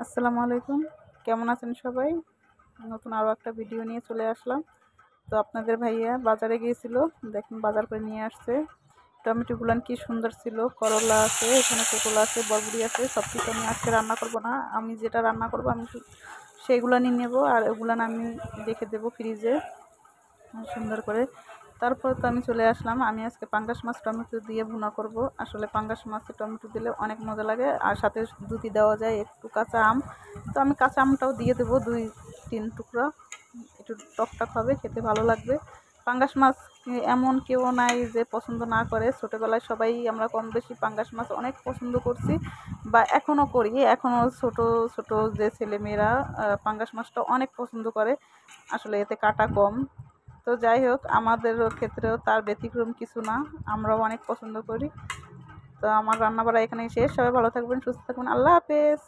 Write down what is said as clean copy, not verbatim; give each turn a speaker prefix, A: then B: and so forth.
A: আসসালামু আলাইকুম। কেমন আছেন সবাই? নতুন আরও একটা ভিডিও নিয়ে চলে আসলাম। তো আপনাদের ভাইয়া বাজারে গিয়েছিল, দেখুন বাজার করে নিয়ে আসছে। টমেটোগুলান কি সুন্দর ছিল, করলা আছে, এখানে পটল আছে, বরবটি আছে, সব কিছু আমি আজকে রান্না করব না। আমি যেটা রান্না করব আমি সেইগুলো নিয়ে নেবো, আর ওগুলান আমি রেখে দেবো ফ্রিজে সুন্দর করে। তারপর তো আমি চলে আসলাম, আমি আজকে পাঙ্গাস মাছ টমেটো দিয়ে ভুনা করব। আসলে পাঙ্গাস মাছে টমেটো দিলে অনেক মজা লাগে, আর সাথে দুধি দেওয়া যায়, একটু কাঁচা আম। তো আমি কাঁচা আমটাও দিয়ে দেবো 2-3 টুকরা, একটু টকটক হবে, খেতে ভালো লাগবে। পাঙ্গাস মাছ এমন কেউ নাই যে পছন্দ না করে। ছোটোবেলায় সবাই আমরা কম বেশি পাঙ্গাস মাছ অনেক পছন্দ করছি, বা এখনও করি। এখনও ছোট ছোট যে ছেলেমেয়েরা পাঙ্গাস মাছটা অনেক পছন্দ করে। আসলে এতে কাটা কম। তো যাই হোক, আমাদের ক্ষেত্রেও তার ব্যতিক্রম কিছু না, আমরাও অনেক পছন্দ করি। তো আমার রান্না বাড়া এখানেই শেষ। সবাই ভালো থাকবেন, সুস্থ থাকবেন, আল্লাহ হাফেজ।